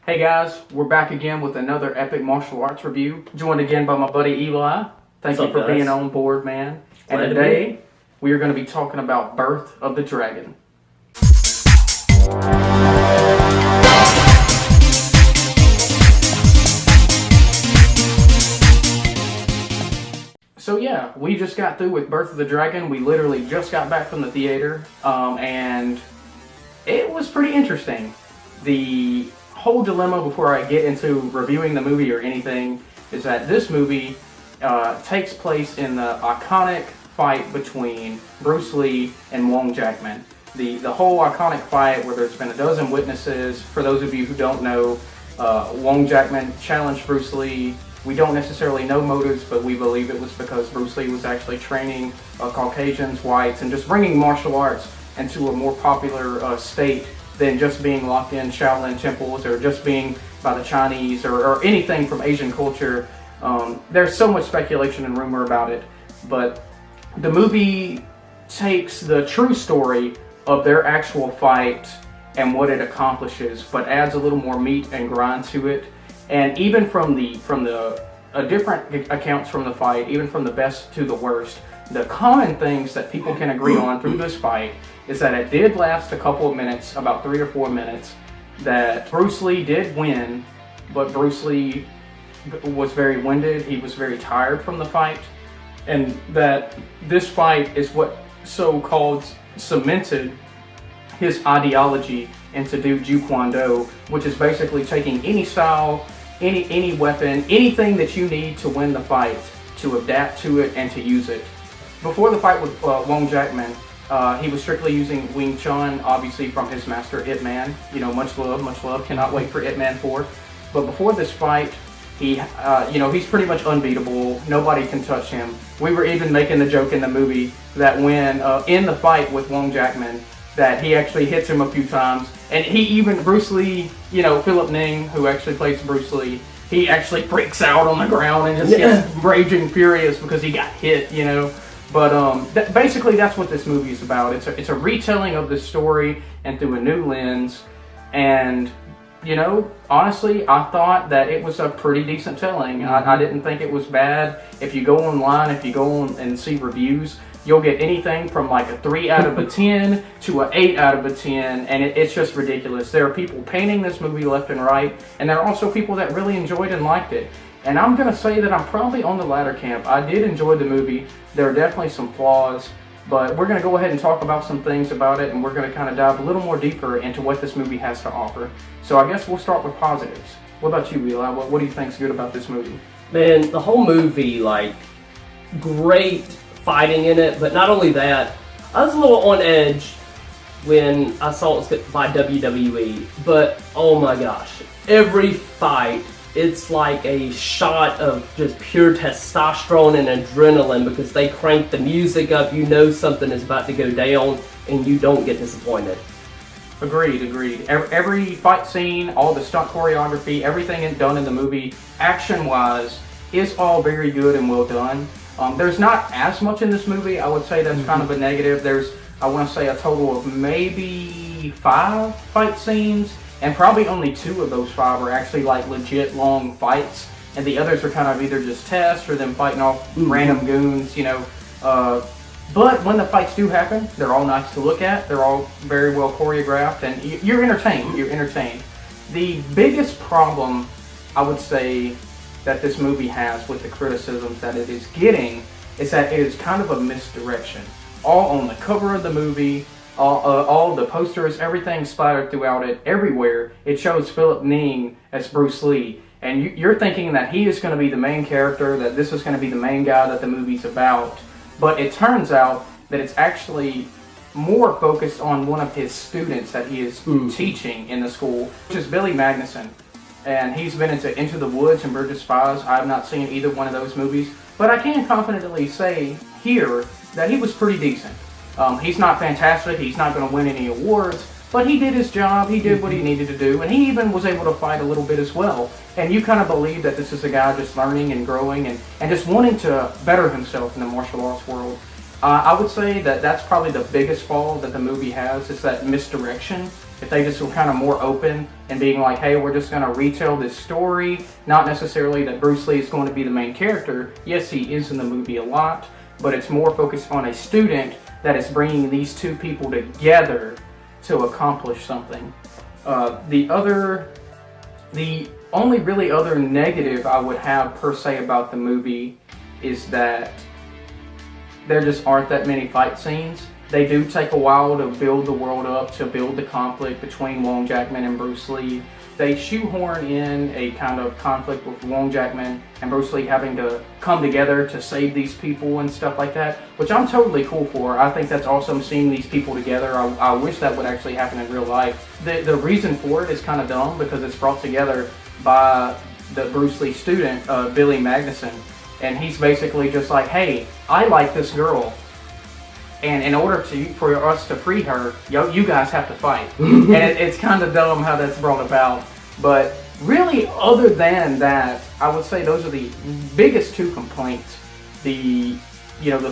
Hey guys, we're back again with another epic martial arts review. Joined again by my buddy Eli. Thank you for being on board, man. And today, we are going to be talking about Birth of the Dragon. So yeah, we just got through with Birth of the Dragon. We literally just got back from the theater, and it was pretty interesting. The whole dilemma before I get into reviewing the movie or anything is that this movie takes place in the iconic fight between Bruce Lee and Wong Jackman. The whole iconic fight where there's been a dozen witnesses. For those of you who don't know, Wong Jackman challenged Bruce Lee. We don't necessarily know motives, but we believe it was because Bruce Lee was actually training Caucasians, whites, and just bringing martial arts into a more popular state than just being locked in Shaolin temples or just being by the Chinese or anything from Asian culture. There's so much speculation and rumor about it, but the movie takes the true story of their actual fight and what it accomplishes, but adds a little more meat and grind to it. And even from the different accounts from the fight, even from the best to the worst, the common things that people can agree on through this fight is that it did last a couple of minutes, about 3 or 4 minutes, that Bruce Lee did win, but Bruce Lee was very winded, he was very tired from the fight, and that this fight is what so-called cemented his ideology into do Jeet Kune Do, which is basically taking any style, any weapon, anything that you need to win the fight, to adapt to it and to use it. Before the fight with Wong Jackman, he was strictly using Wing Chun, obviously from his master Ip Man. You know, much love. Cannot wait for Ip Man 4. But before this fight, he's pretty much unbeatable. Nobody can touch him. We were even making the joke in the movie that when in the fight with Wong Jackman, that he actually hits him a few times, and Bruce Lee, Philip Ning, who actually plays Bruce Lee, he actually freaks out on the ground and just gets raging furious because he got hit, But basically, that's what this movie is about. It's a retelling of the story and through a new lens. And honestly, I thought that it was a pretty decent telling. Mm-hmm. I didn't think it was bad. If you go online, if you go on and see reviews, you'll get anything from like a 3 out of a 10 to an 8 out of a 10, and it's just ridiculous. There are people painting this movie left and right, and there are also people that really enjoyed and liked it. And I'm going to say that I'm probably on the latter camp. I did enjoy the movie. There are definitely some flaws, but we're going to go ahead and talk about some things about it, and we're going to kind of dive a little more deeper into what this movie has to offer. So I guess we'll start with positives. What about you, Eli? What do you think's good about this movie? Man, the whole movie, great fighting in it, but not only that, I was a little on edge when I saw it was by WWE, but oh my gosh, every fight, it's like a shot of just pure testosterone and adrenaline because they crank the music up, something is about to go down, and you don't get disappointed. Agreed. Every fight scene, all the stunt choreography, everything done in the movie, action-wise, is all very good and well done. There's not as much in this movie. I would say that's kind of a negative. There's, I want to say, a total of maybe 5 fight scenes, and probably only 2 of those 5 are actually legit long fights, and the others are kind of either just tests or them fighting off random goons, But when the fights do happen, they're all nice to look at. They're all very well choreographed, and you're entertained. The biggest problem, I would say, that this movie has with the criticisms that it is getting is that it is kind of a misdirection. All on the cover of the movie, all the posters, everything splattered throughout it, everywhere, it shows Philip Ning as Bruce Lee. And you're thinking that he is going to be the main character, that this is going to be the main guy that the movie's about. But it turns out that it's actually more focused on one of his students that he is teaching in the school, which is Billy Magnuson. And he's been Into the Woods and Bridge of Spies. I have not seen either one of those movies, but I can confidently say here that he was pretty decent. He's not fantastic, he's not going to win any awards, but he did his job, he did what he needed to do, and he even was able to fight a little bit as well. And you kind of believe that this is a guy just learning and growing and just wanting to better himself in the martial arts world. I would say that that's probably the biggest flaw that the movie has, is that misdirection. if they just were kind of more open and being like, hey, we're just going to retell this story, not necessarily that Bruce Lee is going to be the main character. Yes, he is in the movie a lot, but it's more focused on a student that is bringing these two people together to accomplish something. The only really other negative I would have per se about the movie is that there just aren't that many fight scenes. They do take a while to build the world up, to build the conflict between Wong Jackman and Bruce Lee. They shoehorn in a kind of conflict with Wong Jackman and Bruce Lee having to come together to save these people and stuff like that, which I'm totally cool for. I think that's awesome seeing these people together. I wish that would actually happen in real life. The reason for it is kind of dumb because it's brought together by the Bruce Lee student, Billy Magnuson, and he's basically just like, hey, I like this girl, and in order for us to free her, you guys have to fight. And it's kind of dumb how that's brought about. But really, other than that, I would say those are the biggest two complaints. The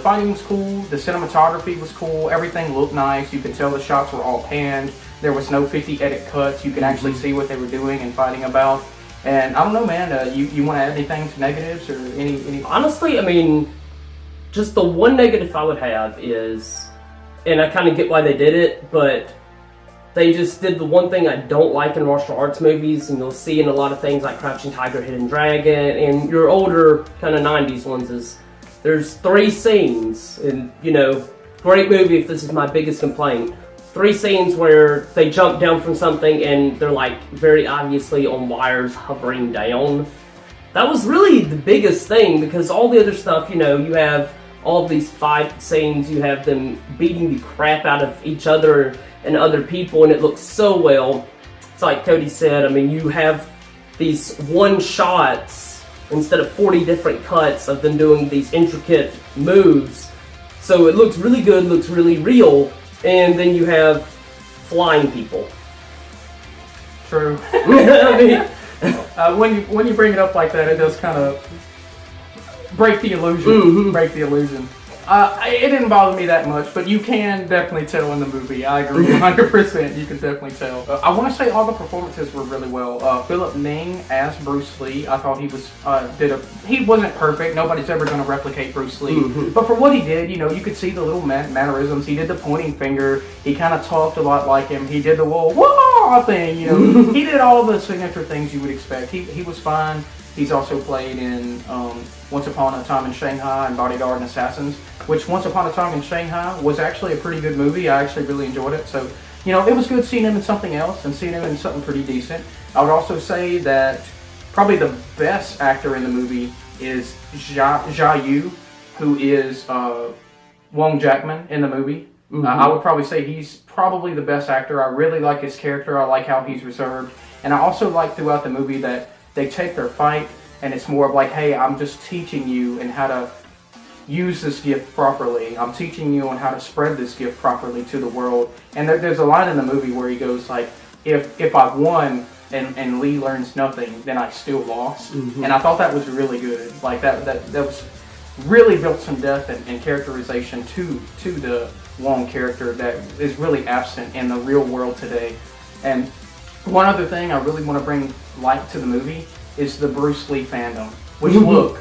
fighting was cool, the cinematography was cool, everything looked nice. You could tell the shots were all panned. There was no 50 edit cuts. You could actually see what they were doing and fighting about. And I don't know, man, you want to add anything to negatives or any? Honestly, I mean, just the one negative I would have is, and I kind of get why they did it, but they just did the one thing I don't like in martial arts movies, and you'll see in a lot of things like Crouching Tiger, Hidden Dragon, and your older kind of 90s ones is, there's 3 scenes, and great movie if this is my biggest complaint. 3 scenes where they jump down from something and they're like very obviously on wires hovering down. That was really the biggest thing, because all the other stuff, you have all these fight scenes, you have them beating the crap out of each other and other people, and it looks so well. It's like Cody said, I mean, you have these one shots instead of 40 different cuts of them doing these intricate moves. So it looks really good, looks really real, and then you have flying people. True. I mean, when you bring it up like that, it does kind of break the illusion. Mm-hmm. Break the illusion. It didn't bother me that much, but you can definitely tell in the movie. I agree 100%. You can definitely tell. I want to say all the performances were really well. Philip Ning as Bruce Lee, I thought he was he wasn't perfect. Nobody's ever going to replicate Bruce Lee, but for what he did, you could see the little mannerisms. He did the pointing finger. He kind of talked a lot like him. He did the whoa thing. He did all the signature things you would expect. He was fine. He's also played in Once Upon a Time in Shanghai and Bodyguard and Assassins, which Once Upon a Time in Shanghai was actually a pretty good movie. I actually really enjoyed it. So, it was good seeing him in something else and seeing him in something pretty decent. I would also say that probably the best actor in the movie is Jia Yu, who is Wong Jackman in the movie. I would probably say he's probably the best actor. I really like his character. I like how he's reserved. And I also like throughout the movie that they take their fight, and it's more of like, hey, I'm just teaching you and how to use this gift properly. I'm teaching you on how to spread this gift properly to the world. And there's a line in the movie where he goes like, if I've won and Lee learns nothing, then I still lost. And I thought that was really good. Like that was really built some depth and characterization to the Wong character that is really absent in the real world today. And one other thing I really want to bring light to the movie is the Bruce Lee fandom. Which look,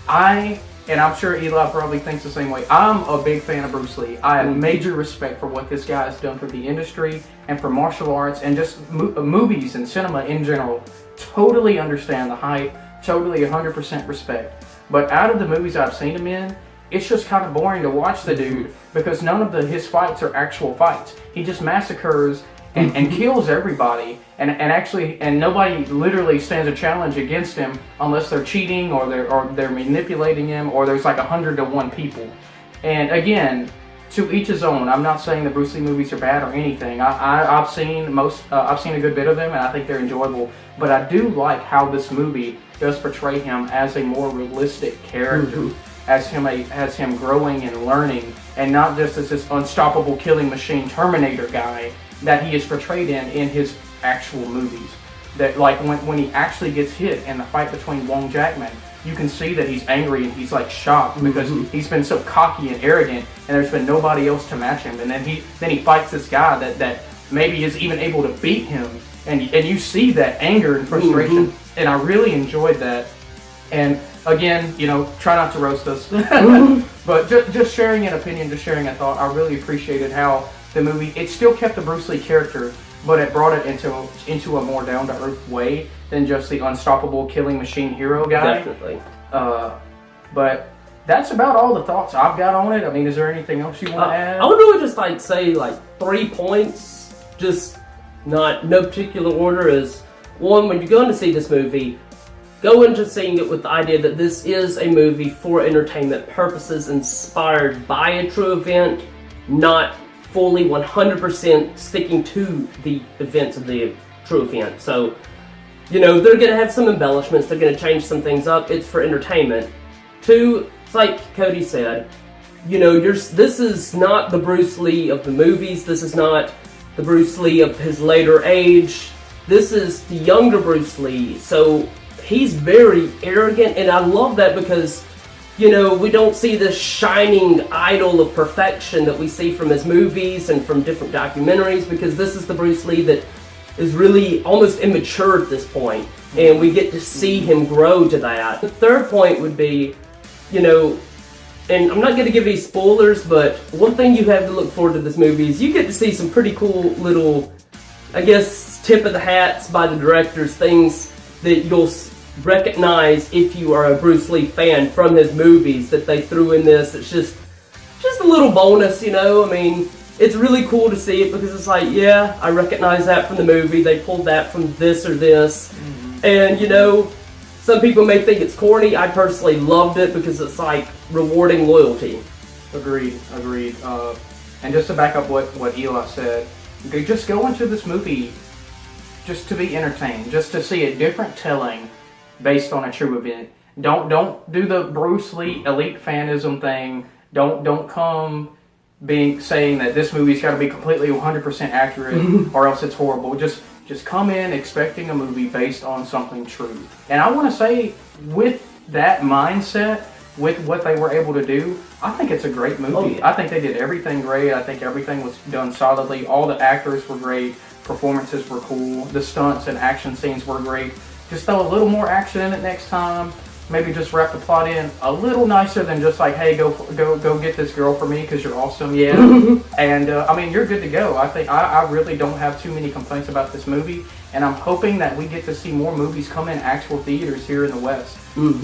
and I'm sure Eli probably thinks the same way, I'm a big fan of Bruce Lee. I have major respect for what this guy has done for the industry and for martial arts and just movies and cinema in general. Totally understand the hype, totally 100% respect. But out of the movies I've seen him in, it's just kind of boring to watch the dude because none of his fights are actual fights. He just massacres and kills everybody, and nobody literally stands a challenge against him unless they're cheating or they're manipulating him, or there's like 100 to 1 people. And again, to each his own. I'm not saying the Bruce Lee movies are bad or anything. I've seen a good bit of them, and I think they're enjoyable. But I do like how this movie does portray him as a more realistic character, as him growing and learning, and not just as this unstoppable killing machine Terminator guy that he is portrayed in his actual movies. That like when he actually gets hit in the fight between Wong Jackman, you can see that he's angry and he's like shocked because he's been so cocky and arrogant, and there's been nobody else to match him. And then he fights this guy that maybe is even able to beat him, and you see that anger and frustration, and I really enjoyed that. And again, try not to roast us, but just sharing an opinion, just sharing a thought. I really appreciated how the movie, it still kept the Bruce Lee character, but it brought it into a more down to earth way than just the unstoppable killing machine hero guy. Definitely. But that's about all the thoughts I've got on it. I mean, is there anything else you want to add? I would really just say 3 points, just no particular order. Is one, when you're going to see this movie, go into seeing it with the idea that this is a movie for entertainment purposes, inspired by a true event, not fully 100% sticking to the events of the true event. So, they're going to have some embellishments, they're going to change some things up. It's for entertainment. 2, it's like Cody said, this is not the Bruce Lee of the movies. This is not the Bruce Lee of his later age. This is the younger Bruce Lee. So he's very arrogant, and I love that because, we don't see this shining idol of perfection that we see from his movies and from different documentaries, because this is the Bruce Lee that is really almost immature at this point, and we get to see him grow to that. The third point would be, and I'm not going to give any spoilers, but one thing you have to look forward to this movie is you get to see some pretty cool little, I guess, tip of the hats by the directors, things that you'll recognize if you are a Bruce Lee fan from his movies that they threw in this. It's just a little bonus, I mean, it's really cool to see it because it's like, yeah, I recognize that from the movie. They pulled that from this or this. And, some people may think it's corny. I personally loved it because it's like rewarding loyalty. Agreed. And just to back up what Eli said, just go into this movie just to be entertained, just to see a different telling based on a true event. Don't do the Bruce Lee elite fanism thing. Don't come saying that this movie's got to be completely 100% accurate or else it's horrible. Just come in expecting a movie based on something true. And I want to say, with that mindset, with what they were able to do, I think it's a great movie. Oh, yeah. I think they did everything great. I think everything was done solidly. All the actors were great. Performances were cool. The stunts and action scenes were great. Just throw a little more action in it next time. Maybe just wrap the plot in a little nicer than just like, hey, go get this girl for me because you're awesome, yeah. And I mean, you're good to go. I think I really don't have too many complaints about this movie, and I'm hoping that we get to see more movies come in actual theaters here in the West.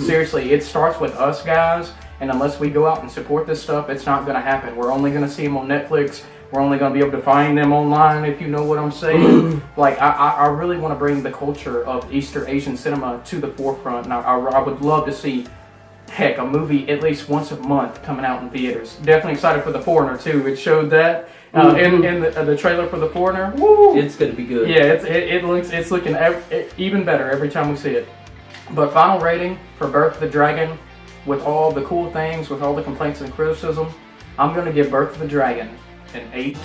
Seriously, it starts with us guys, and unless we go out and support this stuff, it's not going to happen. We're only going to see them on Netflix. We're only going to be able to find them online, if you know what I'm saying. Like, I really want to bring the culture of Easter Asian cinema to the forefront. And I would love to see, heck, a movie at least once a month coming out in theaters. Definitely excited for The Foreigner, too. It showed that in the trailer for The Foreigner. Woo! It's going to be good. Yeah, it's looking even better every time we see it. But final rating for Birth of the Dragon, with all the cool things, with all the complaints and criticism, I'm going to give Birth of the Dragon an 8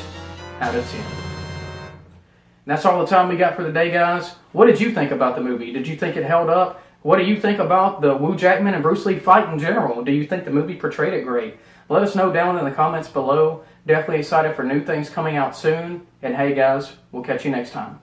out of 10. And that's all the time we got for the day, guys. What did you think about the movie? Did you think it held up? What do you think about the Wu Jackman and Bruce Lee fight in general? Do you think the movie portrayed it great? Let us know down in the comments below. Definitely excited for new things coming out soon. And hey, guys, we'll catch you next time.